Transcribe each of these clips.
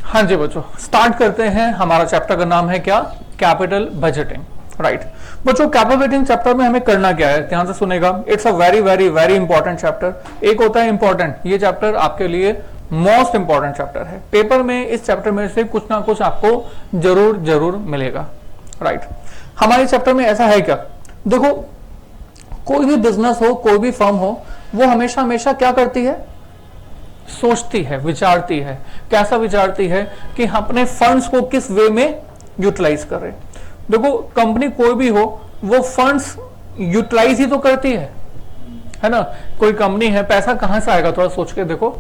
हाँ जी बच्चों, स्टार्ट करते हैं। हमारा चैप्टर का नाम है क्या? Capital budgeting. राइट बच्चों, कैपिटल बजटिंग चैप्टर में हमें करना क्या है, ध्यान से सुनेगा। It's a very very very important chapter. एक होता है इंपॉर्टेंट, ये चैप्टर आपके लिए मोस्ट इंपॉर्टेंट चैप्टर है। पेपर में इस चैप्टर में से कुछ ना कुछ आपको जरूर जरूर मिलेगा। राइट हमारे चैप्टर में ऐसा है क्या, देखो कोई भी बिजनेस हो, कोई भी फर्म हो, वो हमेशा हमेशा क्या करती है? सोचती है, विचारती है। कैसा विचारती है? कि अपने फंड्स को किस वे में यूटिलाइज करें। देखो कंपनी कोई भी हो, वो फंड्स यूटिलाइज ही तो करती है ना। कोई कंपनी है, पैसा कहां से आएगा? थोड़ा सोच के देखो,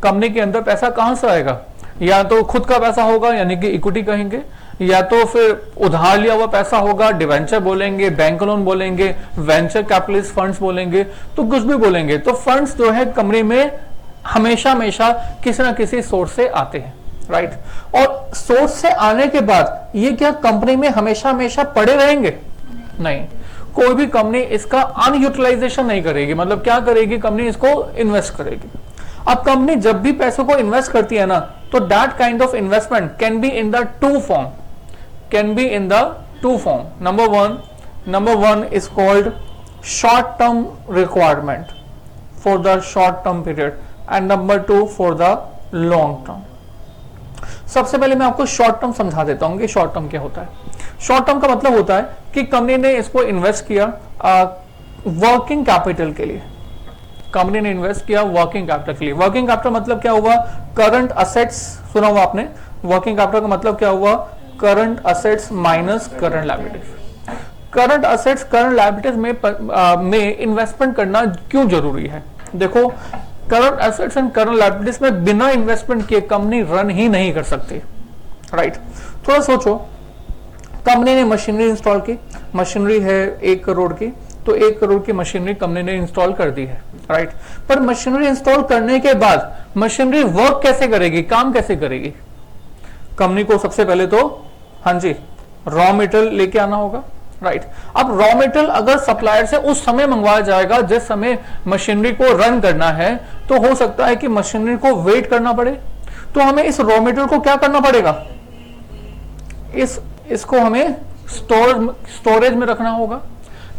कंपनी के अंदर पैसा कहां से आएगा? या तो खुद का पैसा होगा, यानी कि इक्विटी कहेंगे, या तो फिर उधार लिया हुआ पैसा होगा, डिवेंचर बोलेंगे, बैंक लोन बोलेंगे, वेंचर कैपिटलिस्ट फंड्स बोलेंगे, तो कुछ भी बोलेंगे। तो फंड्स जो है कंपनी में हमेशा हमेशा किसी ना किसी सोर्स से आते हैं। राइट और सोर्स से आने के बाद ये क्या कंपनी में हमेशा हमेशा पड़े रहेंगे? नहीं, कोई भी कंपनी इसका अनयूटिलाइजेशन नहीं करेगी। मतलब क्या करेगी? कंपनी इसको इन्वेस्ट करेगी। अब कंपनी जब भी पैसों को इन्वेस्ट करती है ना, तो that kind of investment can be in the two form, can be in the two form. Number one is called short term requirement for the short term period and number two for the long term. सबसे पहले मैं आपको short term समझा देता हूं कि short term क्या होता है। शॉर्ट टर्म का मतलब होता है कि कंपनी ने इसको इन्वेस्ट किया वर्किंग कैपिटल के लिए। कंपनी ने इन्वेस्ट किया वर्किंग कैपिटल के लिए। वर्किंग कैपिटल मतलब क्या हुआ? Current assets. सुना हुआ आपने? वर्किंग कैपिटल का मतलब क्या हुआ? Current assets minus current liabilities. Current assets current liabilities में इन्वेस्टमेंट करना क्यों जरूरी है? देखो current assets and current liabilities में बिना इन्वेस्टमेंट किए कंपनी रन ही नहीं कर सकती। राइट थोड़ा सोचो, कंपनी ने मशीनरी इंस्टॉल की, मशीनरी है 1 करोड़ की, तो 1 करोड़ की मशीनरी कंपनी ने इंस्टॉल कर दी है। राइट पर मशीनरी इंस्टॉल करने के बाद मशीनरी वर्क कैसे करेगी, काम कैसे करेगी? कंपनी को सबसे पहले तो हाँ जी रॉ मटेरियल लेके आना होगा। राइट अब रॉ मटेरियल अगर सप्लायर से उस समय मंगवाया जाएगा जिस समय मशीनरी को रन करना है, तो हो सकता है कि मशीनरी को वेट करना पड़े। तो हमें इस रॉ मटेरियल को क्या करना पड़ेगा? इसको हमें स्टोरेज में रखना होगा,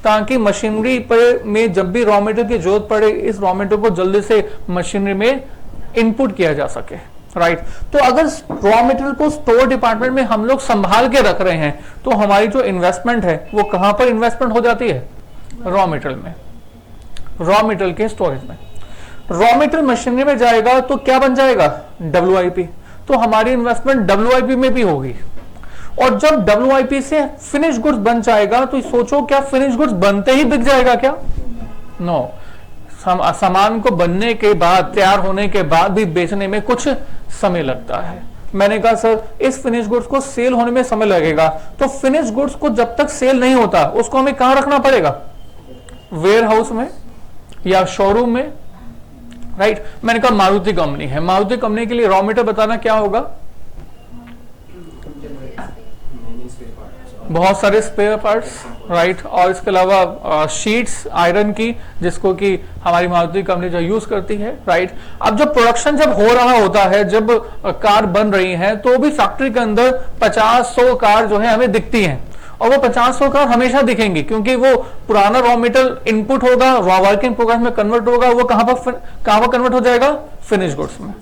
ताकि मशीनरी पर में जब भी रॉ मटेरियल की जरूरत पड़े, इस रॉ मटेरियल को जल्दी से मशीनरी में इनपुट किया जा सके। राइट तो अगर रॉ मटेरियल को स्टोर डिपार्टमेंट में हम लोग संभाल के रख रहे हैं, तो हमारी जो इन्वेस्टमेंट है वो कहां पर इन्वेस्टमेंट हो जाती है? रॉ मटेरियल में, रॉ मटेरियल के स्टोरेज में। रॉ मटेरियल मशीनरी में जाएगा तो क्या बन जाएगा? WIP। तो हमारी इन्वेस्टमेंट WIP में भी होगी। और जब WIP से फिनिश गुड्स बन जाएगा, तो सोचो क्या फिनिश गुड्स बनते ही बिक जाएगा क्या? नो, सामान को बनने के बाद, तैयार होने के बाद भी बेचने में कुछ समय लगता है। मैंने कहा सर इस फिनिश गुड्स को सेल होने में समय लगेगा, तो फिनिश गुड्स को जब तक सेल नहीं होता उसको हमें कहां रखना पड़ेगा? वेयर हाउस में या शोरूम में। राइट मैंने कहा मारुति कंपनी है, मारुति कंपनी के लिए रॉ मटेरियल बताना क्या होगा? बहुत सारे स्पेयर पार्ट्स। राइट और इसके अलावा शीट्स आयरन की, जिसको कि हमारी मारुति कंपनी जो यूज करती है। राइट अब जब प्रोडक्शन जब हो रहा होता है, जब कार बन रही है, तो भी फैक्ट्री के अंदर 50-100 कार जो है हमें दिखती हैं, और वो 50-100 कार हमेशा दिखेंगी, क्योंकि वो पुराना रॉ मटेरियल इनपुट होगा, वर्क इन प्रोग्रेस में कन्वर्ट होगा, वो कहां पर कन्वर्ट हो जाएगा? फिनिश गुड्स में।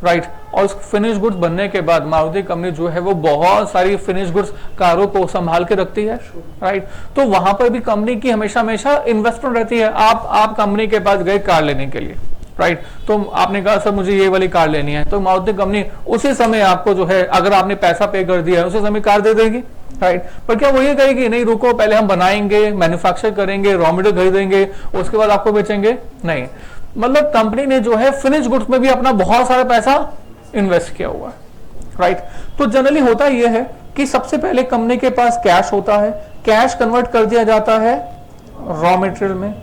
राइट और फिनिश गुड्स बनने के बाद मारुति कंपनी जो है वो बहुत सारी फिनिश गुड्स कारों को संभाल के रखती है। राइट तो वहां पर भी कंपनी की हमेशा हमेशा इन्वेस्टमेंट रहती है। आप कंपनी के पास गए कार लेने के लिए, राइट तो आपने कहा सर मुझे ये वाली कार लेनी है, तो मारुति कंपनी उसी समय आपको जो है, अगर आपने पैसा पे कर दिया है, उसी समय कार दे देगी। राइट पर क्या वो ये कहेगी नहीं रुको पहले हम बनाएंगे, मैन्युफैक्चर करेंगे, रॉ मटेरियल खरीदेंगे, उसके बाद आपको बेचेंगे? नहीं, मतलब कंपनी ने जो है फिनिश गुड्स में भी अपना बहुत सारा पैसा इन्वेस्ट किया हुआ है। राइट तो जनरली होता ये है कि सबसे पहले कंपनी के पास कैश होता है, कैश कन्वर्ट कर दिया जाता है रॉ मटेरियल में,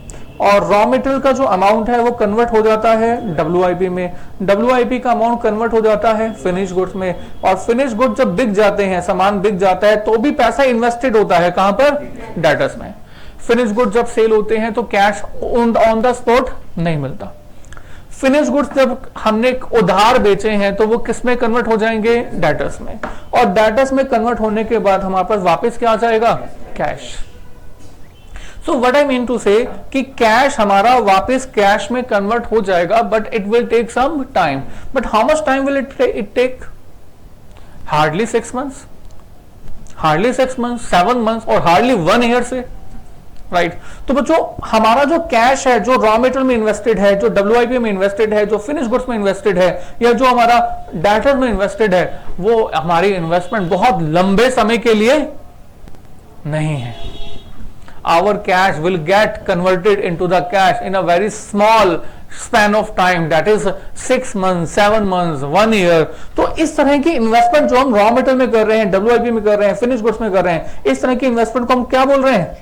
और रॉ मटेरियल का जो अमाउंट है वो कन्वर्ट हो जाता है WIP में, WIP का अमाउंट कन्वर्ट हो जाता है फिनिश गुड्स में, और फिनिश गुड जब बिक जाते हैं, सामान बिक जाता है, तो भी पैसा इन्वेस्टेड होता है कहां पर? डेटर्स में। फिनिश गुड जब सेल होते हैं तो कैश ऑन द स्पॉट नहीं मिलता। फिनिश गुड्स जब हमने उधार बेचे हैं तो वो किस में कन्वर्ट हो जाएंगे, डेटर्स में, और डेटर्स में कन्वर्ट होने के बाद हमारे पास वापस क्या आ जाएगा, cash. So what I mean to say कि कैश हमारा वापस कैश में कन्वर्ट हो जाएगा, but it will take some time. But how much time will it take? Hardly 6 months, hardly 6 months, 7 months और हार्डली 1 year से, राइट। तो बच्चों हमारा जो कैश है, जो रॉ मेटेरियल में इन्वेस्टेड है, जो WIP में इन्वेस्टेड है, जो फिनिश गुड्स में इन्वेस्टेड है, या जो हमारा डेटर में इन्वेस्टेड है, वो हमारी इन्वेस्टमेंट बहुत लंबे समय के लिए नहीं है। Our cash will get converted into the cash in a very small span of time, that is 6 months, 7 months, 1 year। तो इस तरह की इन्वेस्टमेंट जो हम रॉ मेटेरियल में कर रहे हैं, WIP में कर रहे हैं, फिनिश गुड्स में कर रहे हैं, इस तरह की इन्वेस्टमेंट को हम क्या बोल रहे हैं,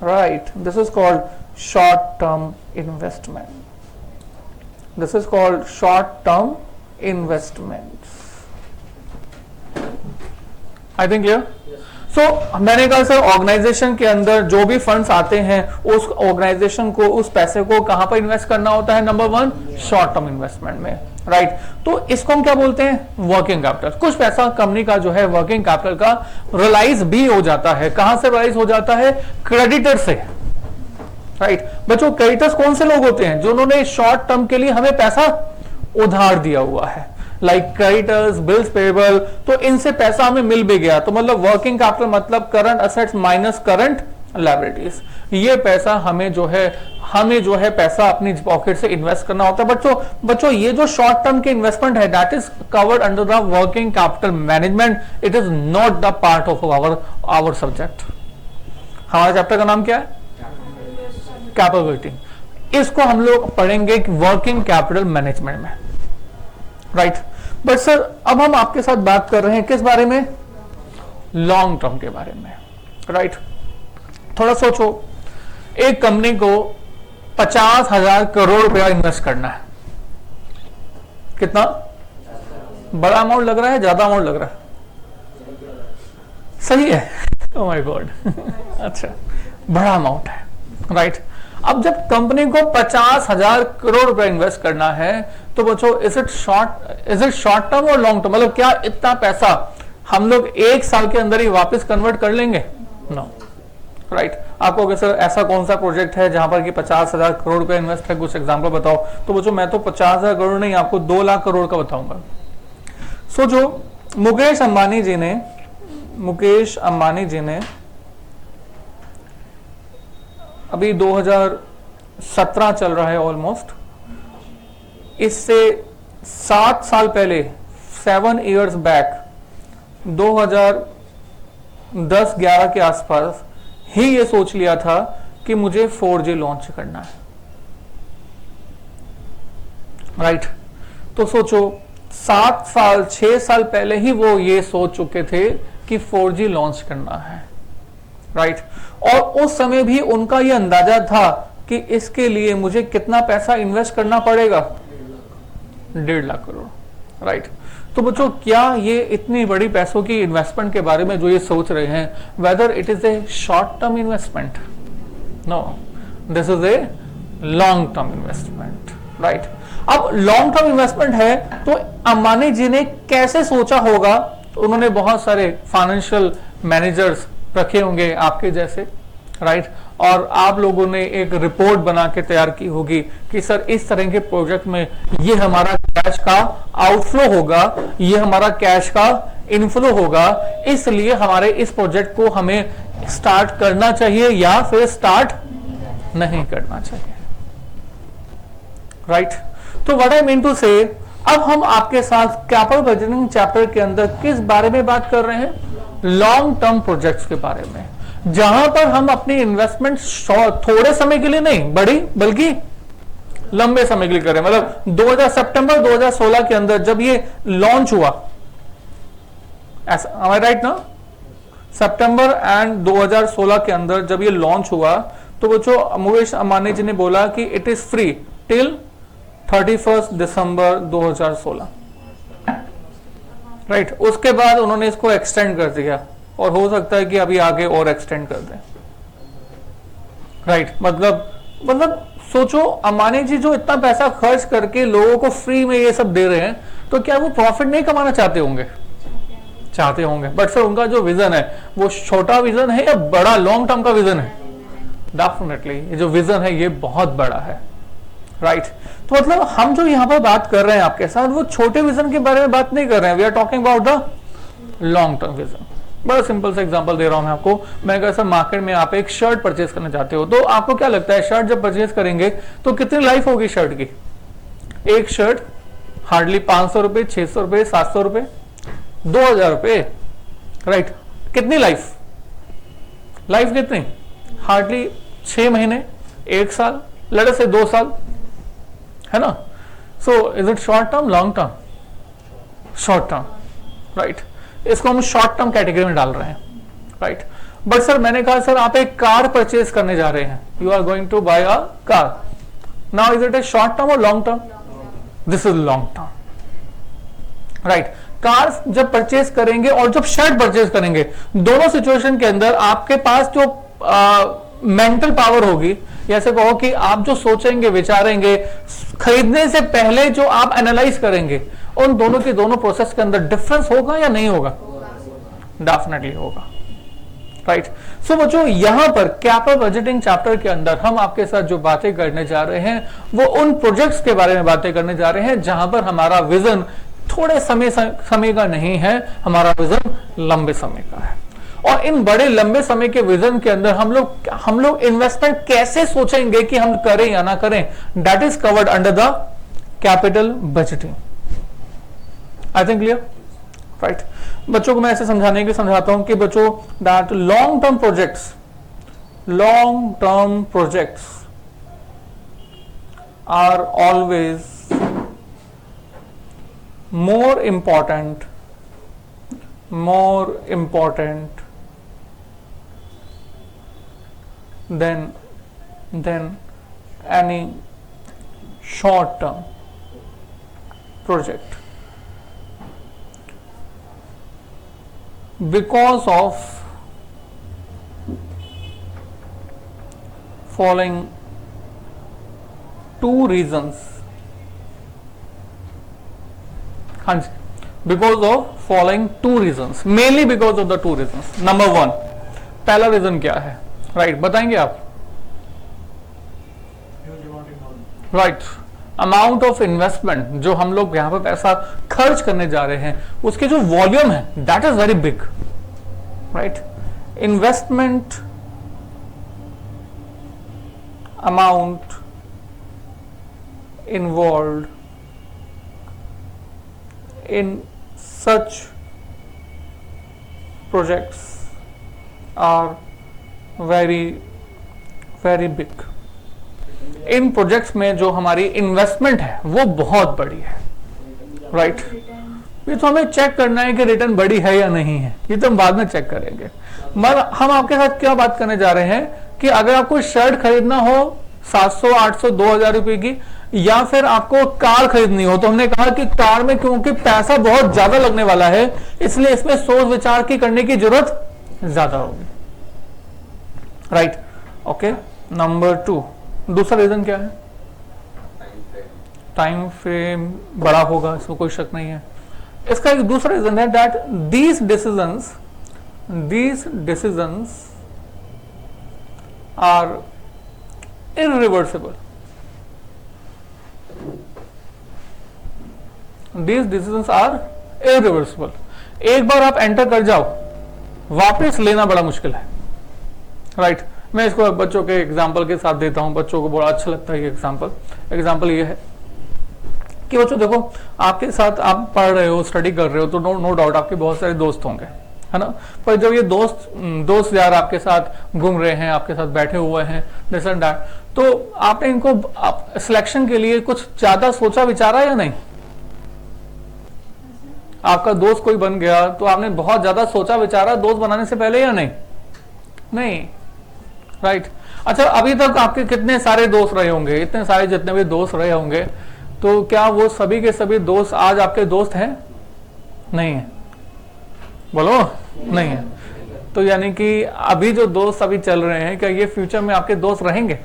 right, this is called short term investment. This is called short term investment. I think clear? So मैंने कहा सर ऑर्गेनाइजेशन के अंदर जो भी फंड्स आते हैं उस ऑर्गेनाइजेशन को, उस पैसे को कहां पर इन्वेस्ट करना होता है, नंबर 1 शॉर्ट टर्म इन्वेस्टमेंट में, राइट। तो इसको हम क्या बोलते हैं, वर्किंग कैपिटल। कुछ पैसा कंपनी का जो है वर्किंग कैपिटल का रिलाइज भी हो जाता है। कहां से रिलाइज हो जाता है, क्रेडिटर से, राइट। बच्चों क्रेडिटर्स कौन से लोग होते हैं, जिन्होंने शॉर्ट टर्म के लिए हमें पैसा उधार दिया हुआ है, लाइक क्रेडिटर्स, बिल्स पेबल। तो इनसे पैसा हमें मिल भी गया, तो मतलब वर्किंग कैपिटल मतलब current assets minus current liabilities. ये पैसा हमें जो है पैसा अपनी पॉकेट से इन्वेस्ट करना होता है। बच्चों ये जो शॉर्ट टर्म की इन्वेस्टमेंट है, that is covered under the working capital management. It is not the part of our subject. हमारा चैप्टर का नाम क्या है, कैपेबिलिटी। इसको हम लोग पढ़ेंगे वर्किंग कैपिटल मैनेजमेंट में, राइट। बट सर अब हम आपके साथ बात कर रहे हैं किस बारे में, लॉन्ग टर्म के बारे में, राइट। थोड़ा सोचो, एक कंपनी को 50,000 करोड़ रुपया इन्वेस्ट करना है। कितना बड़ा अमाउंट लग रहा है, ज्यादा अमाउंट लग रहा है? सही है, ओह माय गॉड। अच्छा, बड़ा अमाउंट है, राइट। अब जब कंपनी को 50,000 करोड़ रुपया इन्वेस्ट करना है तो बच्चों इज इट शॉर्ट टर्म और लॉन्ग टर्म? मतलब क्या इतना पैसा हम लोग 1 साल के अंदर ही वापस कन्वर्ट कर लेंगे? No, right. आपको अगर सर ऐसा कौन सा प्रोजेक्ट है जहां पर कि 50,000 करोड़ रुपया इन्वेस्ट है, कुछ एग्जांपल बताओ। तो बच्चों मैं तो 50,000 करोड़ नहीं, आपको 2 लाख करोड़ का बताऊंगा। सो जो मुकेश अंबानी जी ने अभी 2017 चल रहा है ऑलमोस्ट, इससे 7 साल पहले, 7 years बैक, 2010-11 के आसपास ही ये सोच लिया था कि मुझे 4G लॉन्च करना है, राइट। तो सोचो 7 साल 6 साल पहले ही वो ये सोच चुके थे कि 4G लॉन्च करना है, राइट। और उस समय भी उनका ये अंदाजा था कि इसके लिए मुझे कितना पैसा इन्वेस्ट करना पड़ेगा, 1.5 लाख करोड़, राइट। तो बच्चों क्या ये इतनी बड़ी पैसों की इन्वेस्टमेंट के बारे में जो ये सोच रहे हैं, whether it is a short term investment? No, this is a long term investment, right. अब लॉन्ग टर्म इन्वेस्टमेंट है तो अंबानी जी ने कैसे सोचा होगा? तो उन्होंने बहुत सारे फाइनेंशियल मैनेजर्स रखे होंगे आपके जैसे, राइट। और आप लोगों ने एक रिपोर्ट बना के तैयार की होगी कि सर इस तरह के प्रोजेक्ट में ये हमारा कैश का आउटफ्लो होगा, ये हमारा कैश का इनफ्लो होगा, इसलिए हमारे इस प्रोजेक्ट को हमें स्टार्ट करना चाहिए या फिर स्टार्ट नहीं करना चाहिए, राइट। तो व्हाट आई मीन टू से, अब हम आपके साथ कैपिटल बजटिंग चैप्टर के अंदर किस बारे में बात कर रहे हैं? लॉन्ग टर्म प्रोजेक्ट्स के बारे में, जहां पर हम अपनी इन्वेस्टमेंट थोड़े समय के लिए नहीं बड़ी बल्कि लंबे समय के लिए कर रहे हैं। मतलब सितंबर 2016 के अंदर जब ये लॉन्च हुआ, ऐसा राइट ना, सितंबर एंड 2016 के अंदर जब ये लॉन्च हुआ तो बच्चों मुकेश अंबानी जी ने बोला कि it is free till 31 December 2016, right. उसके बाद उन्होंने इसको एक्सटेंड कर दिया और हो सकता है कि अभी आगे और एक्सटेंड कर दें, राइट। मतलब मतलब सोचो, अंबानी जी जो इतना पैसा खर्च करके लोगों को फ्री में ये सब दे रहे हैं, तो क्या वो प्रॉफिट नहीं कमाना चाहते होंगे? चाहते होंगे, बट सर उनका जो विजन है वो छोटा विजन है या बड़ा लॉन्ग टर्म का विजन है? डेफिनेटली ये जो विजन है ये बहुत बड़ा है, राइट। तो मतलब हम जो यहाँ पर बात कर रहे हैं आपके साथ, वो छोटे विजन के बारे में बात नहीं कर रहे हैं, we are talking about the long term vision. बड़ा सिंपल सा एग्जांपल दे रहा हूं मैं आपको। मैं अगर सर मार्केट में आप एक शर्ट परचेज करना चाहते हो, तो आपको क्या लगता है शर्ट जब परचेज करेंगे तो कितनी लाइफ होगी शर्ट की? एक शर्ट हार्डली 500 रुपए, 600 रुपए, 700 रुपए, 2000 रुपए, राइट। कितनी लाइफ? लाइफ कितनी? हार्डली 6 महीने, 1 साल, लड़े से 2 साल, है ना। So is it short term, long term? Short term, right. इसको हम शॉर्ट टर्म कैटेगरी में डाल रहे हैं, राइट। बट सर मैंने कहा सर आप एक कार परचेज करने जा रहे हैं, you are going to buy a car, now is it a short term और long term? This is long term, right. Car जब परचेज करेंगे और जब शर्ट परचेज करेंगे, दोनों सिचुएशन के अंदर आपके पास जो मेंटल पावर होगी, ऐसे कहो कि आप जो सोचेंगे, विचारेंगे, खरीदने से पहले जो आप एनालाइज करेंगे, उन दोनों के दोनों प्रोसेस के अंदर डिफरेंस होगा या नहीं होगा? डेफिनेटली होगा, राइट। सो बच्चों यहां पर कैपेबल बजटिंग चैप्टर के अंदर हम आपके साथ जो बातें करने जा रहे हैं वो उन प्रोजेक्ट्स के बारे में बातें करने जा रहे हैं जहां पर हमारा विजन थोड़े समय का नहीं है, हमारा विजन लंबे समय का है। और इन बड़े लंबे समय के विजन के अंदर हम लोग इन्वेस्टमेंट कैसे सोचेंगे कि हम करें या ना करें, that is covered under the capital budgeting. I think clear, right. बच्चों को मैं ऐसे समझाता हूं कि बच्चों that long term projects are always more important than any short term project, because of following 2 reasons. हाँ जी, because of following 2 reasons, mainly because of the 2 reasons. Number 1, पहला रीजन क्या है, राइट, बताएंगे आप? राइट, अमाउंट ऑफ इन्वेस्टमेंट जो हम लोग यहां पर पैसा खर्च करने जा रहे हैं, उसके जो वॉल्यूम है that is very big, right. Investment amount involved in such projects are very very big. In projects में जो हमारी इन्वेस्टमेंट है वो बहुत बड़ी है, राइट। ये तो हमें चेक करना है कि रिटर्न बड़ी है या नहीं है, ये तो हम बाद में चेक करेंगे। मगर हम आपके साथ क्या बात करने जा रहे हैं कि अगर आपको शर्ट खरीदना हो 700, 800, 2000 रुपए की, या फिर आपको कार खरीदनी हो, तो हमने कहा कि कार में क्योंकि पैसा बहुत ज्यादा लगने वाला है, इसलिए इसमें सोच विचार की करने की जरूरत ज्यादा होगी, राइट। ओके, नंबर 2, दूसरा रीजन क्या है? टाइम फ्रेम बड़ा होगा, इसमें कोई शक नहीं है। इसका एक दूसरा रीजन है that these decisions are irreversible. These decisions are irreversible. एक बार आप एंटर कर जाओ, वापस लेना बड़ा मुश्किल है, राइट। मैं इसको बच्चों के एग्जाम्पल के साथ देता हूं, बच्चों को बड़ा अच्छा लगता है ये एग्जाम्पल ये है कि बच्चों देखो, आपके साथ आप पढ़ रहे हो, स्टडी कर रहे हो, तो नो डाउट आपके बहुत सारे दोस्त होंगे, है ना। पर जब ये दोस्त यार आपके साथ घूम रहे हैं, आपके साथ बैठे हुए हैं, दिस एंड दैट, तो आपने इनको सिलेक्शन के लिए कुछ ज्यादा सोचा विचारा या नहीं? आपका दोस्त कोई बन गया तो आपने बहुत ज्यादा सोचा विचारा दोस्त बनाने से पहले या नहीं, राइट। अच्छा, अभी तक आपके कितने सारे दोस्त रहे होंगे, इतने सारे जितने भी दोस्त रहे होंगे, तो क्या वो सभी के सभी दोस्त आज आपके दोस्त हैं? नहीं है, बोलो नहीं है। तो यानी कि अभी जो दोस्त अभी चल रहे हैं, क्या ये फ्यूचर में आपके दोस्त रहेंगे?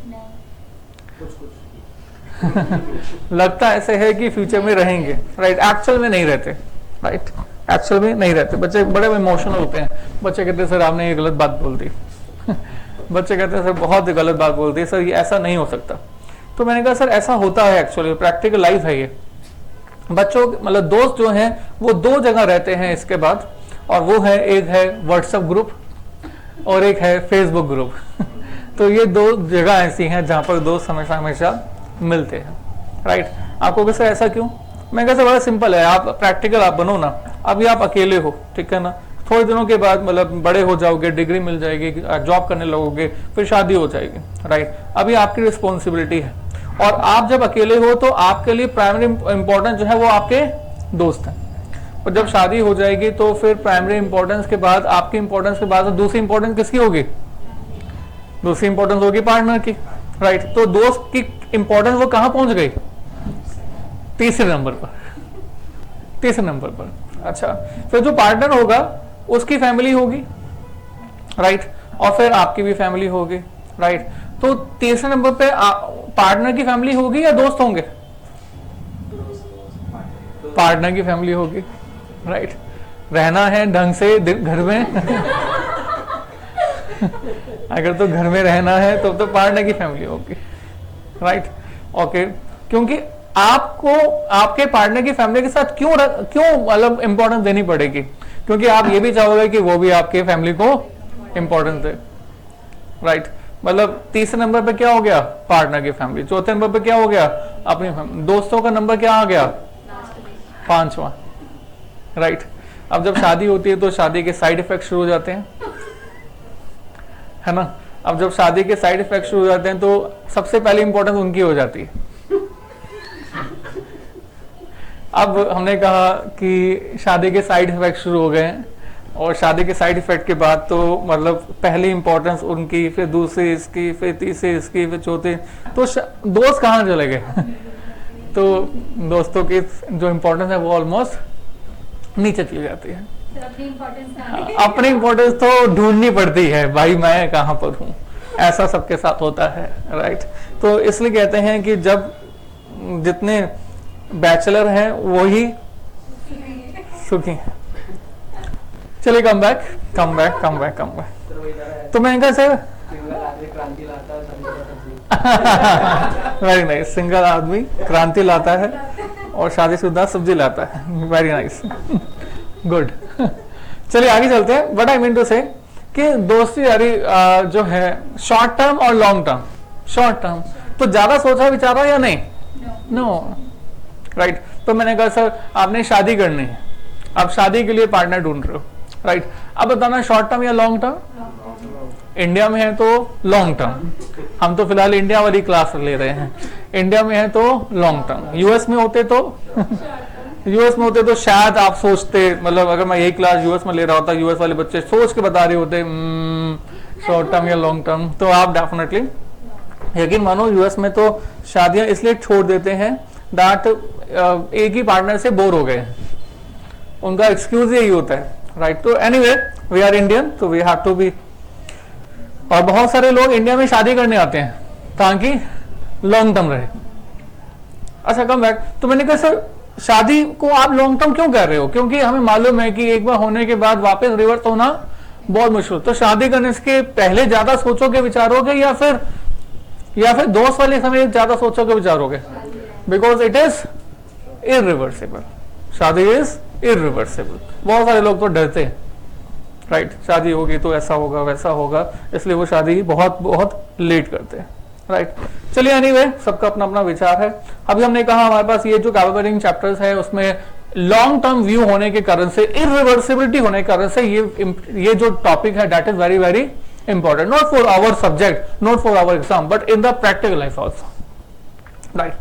लगता ऐसे है कि फ्यूचर में रहेंगे, राइट, एक्चुअल में नहीं रहते, राइट, एक्चुअल में नहीं रहते। बच्चे बड़े इमोशनल होते हैं, बच्चे कहते हैं सर आपने ये गलत बात बोल दी बच्चे कहते हैं सर बहुत गलत बात बोल दी सर, ये ऐसा नहीं हो सकता। तो मैंने कहा सर ऐसा होता है, एक्चुअली प्रैक्टिकल लाइफ है ये। बच्चों मतलब दोस्त जो हैं वो दो जगह रहते हैं इसके बाद, और वो है एक है व्हाट्सएप ग्रुप और एक है फेसबुक ग्रुप तो ये दो जगह ऐसी हैं जहां पर दोस्त हमेशा हमेशा मिलते हैं, राइट। आपको कैसे ऐसा क्यों? मैं कैसे, बड़ा सिंपल है, आप प्रैक्टिकल आप बनो ना। अभी आप अकेले हो, ठीक है ना, थोड़े दिनों के बाद मतलब बड़े हो जाओगे, डिग्री मिल जाएगी, जॉब करने लगोगे, फिर शादी हो जाएगी, राइट। अभी आपकी रिस्पॉन्सिबिलिटी है, और आप जब अकेले हो तो आपके लिए प्राइमरी इंपॉर्टेंस जो है वो आपके दोस्त हैं। और जब शादी हो जाएगी तो फिर प्राइमरी इंपॉर्टेंस के बाद, आपकी इंपॉर्टेंस के बाद दूसरी इंपॉर्टेंस किसकी होगी? दूसरी इंपॉर्टेंस होगी पार्टनर की, राइट। तो दोस्त की इंपॉर्टेंस वो कहां पहुंच गई? तीसरे नंबर पर, तीसरे नंबर पर। अच्छा, फिर जो पार्टनर होगा उसकी फैमिली होगी, राइट, और फिर आपकी भी फैमिली होगी, राइट। तो तीसरे नंबर पे पार्टनर की फैमिली होगी या दोस्त होंगे? पार्टनर की फैमिली होगी, राइट। रहना है ढंग से घर में अगर तो घर में रहना है तो पार्टनर की फैमिली होगी, राइट, ओके। क्योंकि आपको आपके पार्टनर की फैमिली के साथ क्यों मतलब इंपॉर्टेंस देनी पड़ेगी? क्योंकि आप ये भी चाहोगे कि वो भी आपके फैमिली को इंपॉर्टेंस दे, राइट। मतलब तीसरे नंबर पे क्या हो गया? पार्टनर की फैमिली। चौथे नंबर पे क्या हो गया? अपनी फैमिली। दोस्तों का नंबर क्या आ गया? पांचवा, राइट। अब जब शादी होती है तो शादी के साइड इफेक्ट शुरू हो जाते हैं, है ना। अब जब शादी के साइड इफेक्ट शुरू हो जाते हैं तो सबसे पहली इंपॉर्टेंस उनकी हो जाती है। अब हमने कहा कि शादी के साइड इफेक्ट शुरू हो गए हैं, और शादी के साइड इफेक्ट के बाद तो मतलब पहली इंपॉर्टेंस उनकी, फिर दूसरी इसकी, फिर तीसरी इसकी, फिर चौथी, तो दोस्त कहाँ चले गए तो दोस्तों की जो इंपॉर्टेंस है वो ऑलमोस्ट नीचे चली जाती है। अपनी इंपॉर्टेंस तो ढूंढनी पड़ती है, भाई मैं कहाँ पर हूँ, ऐसा सबके साथ होता है, राइट। तो इसलिए कहते हैं कि जब जितने बैचलर हैं वही सुखी हैं। चलिए कम बैक। तो मैंने कहा सर वेरी नाइस, सिंगल आदमी क्रांति लाता है और शादीशुदा सब्जी लाता है, वेरी नाइस, गुड। चलिए आगे चलते हैं। What I mean to say कि दोस्ती यारी जो है शॉर्ट टर्म और लॉन्ग टर्म। शॉर्ट टर्म तो ज्यादा सोचा विचारा या नहीं? No, right. तो मैंने कहा सर आपने शादी करनी है, आप शादी के लिए पार्टनर ढूंढ रहे हो, राइट। अब बताना शॉर्ट टर्म या लॉन्ग टर्म? इंडिया में है तो लॉन्ग टर्म, हम तो फिलहाल इंडिया वाली क्लास ले रहे हैं। इंडिया में है तो लॉन्ग टर्म, यूएस में होते तो यूएस में होते तो शायद आप सोचते, मतलब अगर मैं यही क्लास यूएस में ले रहा होता, यूएस वाले बच्चे सोच के बता रहे होते शॉर्ट टर्म या लॉन्ग टर्म, तो आप डेफिनेटली यकीन मानो यूएस में तो शादियां इसलिए छोड़ देते हैं दैट एक ही पार्टनर से बोर हो गए, उनका एक्सक्यूज यही होता है, राइट। तो एनीवे वी आर इंडियन तो वी हैव टू बी, और बहुत सारे लोग इंडिया में शादी करने आते हैं ताकि लॉन्ग टर्म रहे। अच्छा कम बैक। तो मैंने कहा सर शादी को आप लॉन्ग टर्म क्यों कर रहे हो? क्योंकि हमें मालूम है कि एक बार होने के बाद वापस रिवर्स होना बहुत मुश्किल। तो शादी करने के पहले ज्यादा सोचोगे विचारोगे या फिर दोस्त वाले समय ज्यादा सोचोगे विचारोगे? बिकॉज इट इज इरिवर्सिबल, शादी इज इरिवर्सिबल। बहुत सारे लोग तो डरते हैं, राइट, शादी होगी तो ऐसा होगा वैसा होगा, इसलिए वो शादी बहुत बहुत लेट करते हैं, राइट। चलिए एनीवे सबका अपना अपना विचार है। अभी हमने कहा हमारे पास ये जो कैपेबिलिटी चैप्टर्स है उसमें लॉन्ग टर्म व्यू होने के कारण से, इरिवर्सिबिलिटी होने के कारण से ये जो टॉपिक है that is very very important, not for our subject, not for our exam, but in the practical life also, right.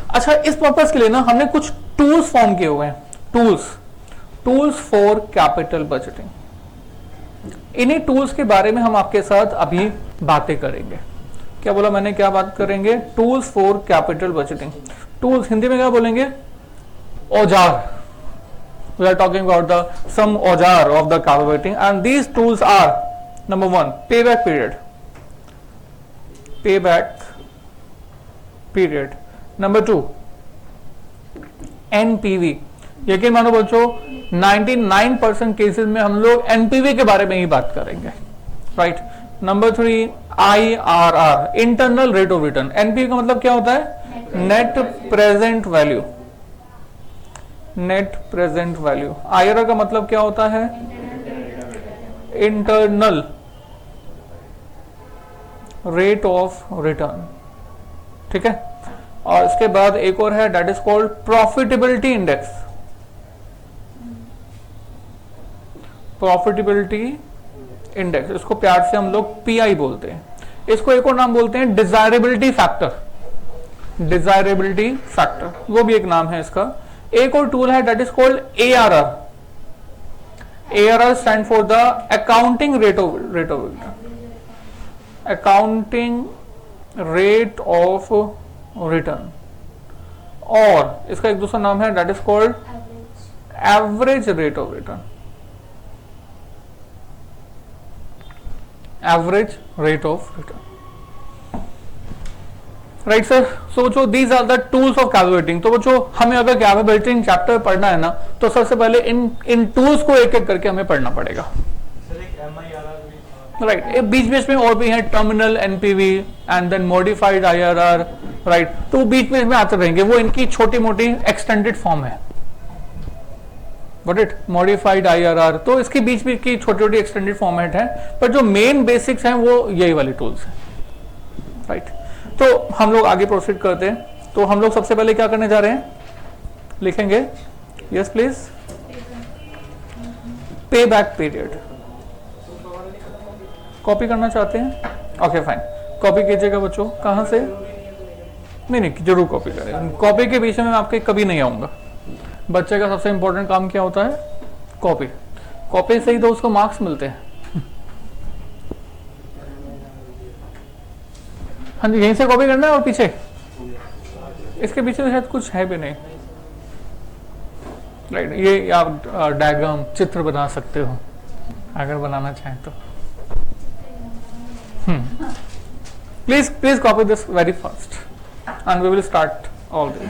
अच्छा इस पर्पज के लिए ना हमने कुछ टूल्स फॉर्म किए हुए हैं, टूल्स फॉर कैपिटल बजटिंग। इन्हीं टूल्स के बारे में हम आपके साथ अभी बातें करेंगे। क्या बोला मैंने, क्या बात करेंगे? Tools for capital budgeting. Tools Hindi में क्या बोलेंगे? औजार। We are talking about the sum औजार of the capital budgeting and these tools are number 1 payback period. Number 2 NPV. यकीन मानो बच्चों 99% केसेस में हम लोग एनपीवी के बारे में ही बात करेंगे, right. Number 3 IRR, internal rate of return. NPV का मतलब क्या होता है? Net present value. Net present value. IRR का मतलब क्या होता है? इंटरनल रेट ऑफ रिटर्न, ठीक है। और इसके बाद एक और है, that is called profitability index. Profitability index, इसको प्यार से हम लोग पीआई बोलते हैं। इसको एक और नाम बोलते हैं डिजायरेबिलिटी फैक्टर। डिजायरेबिलिटी फैक्टर, वो भी एक नाम है इसका। एक और टूल है, that is called ARR. ARR stand for the accounting rate of return. Accounting rate of return. और इसका एक दूसरा नाम है, that is called average rate of return. Average rate of return, right sir. So बच्चों these are the tools of calculating. तो बच्चों हमें अगर कैलकुलेटिंग चैप्टर पढ़ना है ना, तो सबसे पहले इन टूल्स को एक एक करके हमें पढ़ना पड़ेगा, राइट। बीच बीच में और भी है, terminal NPV and then modified IRR, right. तो बीच बीच में आते रहेंगे, वो इनकी छोटी मोटी एक्सटेंडेड फॉर्म है, इट मॉडिफाइड आईआरआर। तो इसके बीच बीच की छोटी छोटी एक्सटेंडेड फॉर्मेट है, पर जो मेन बेसिक्स हैं वो यही वाली टूल्स हैं, राइट। तो हम लोग आगे प्रोसीड करते हैं। तो हम लोग सबसे पहले क्या करने जा रहे हैं, लिखेंगे, यस प्लीज, पे बैक पीरियड। कॉपी करना चाहते हैं? ओके फाइन, कॉपी कीजिएगा बच्चों। कहाँ से? नहीं, जरूर कॉपी करें। कॉपी के पीछे में मैं आपके कभी नहीं आऊंगा। बच्चे का सबसे इंपॉर्टेंट काम क्या होता है? कॉपी। कॉपी से ही तो उसको मार्क्स मिलते हैं। हाँ जी, यहीं से कॉपी करना है। और पीछे, इसके पीछे तो शायद कुछ है भी नहीं, राइट। ये आप डायग्राम, चित्र बना सकते हो अगर बनाना चाहें तो। Please copy this very fast and we will start all this.